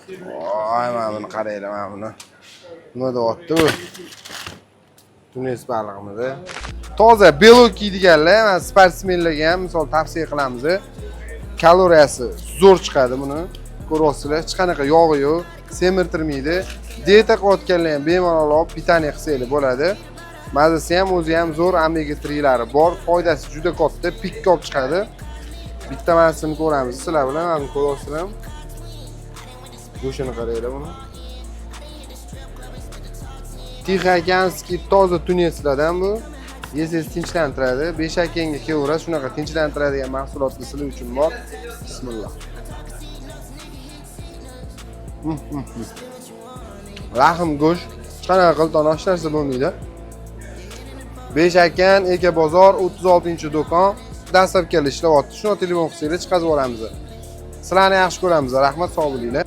Voy, mana buni qaranglar, mana buni. Nima deyapti bu? Tunis balig'imiz. Toza beloki deganlar, mana sportsmenlarga ham misol tavsiya qilamiz. Kaloriyasi zo'r chiqadi buni. Ko'ryapsizlar, hech qanaqa yog'i yo'q, semirtirmaydi. Dieta qilayotganlar ham bemalol olib pitaniya qilsangiz bo'ladi. Mazasi ham o'zi ham zo'r, omega 3lari bor, foydasi juda katta, pikka olib chiqadi. Bitta masini ko'ramiz. Sizlar bilan mana ko'ryapsizlar. Go'shini qaranglar buni. Tixookyanskiy toza tuneslardan bu. Yesangiz tinchlantiradi. Beshakanga kelaveradi, shunaqa tinchlantiradigan mahsulotlar sizlar uchun bor. Bismillah. Rahim go'sht, hech qanaqa qilton hech narsa bo'lmaydi. Beshakkan Eka bozor 36-do'kon. Dastlabki ishlayapti. Shuni telefon qilsangiz chiqazib yuboramiz. Sizlarni yaxshi ko'ramiz. Rahmat, sog' bo'linglar.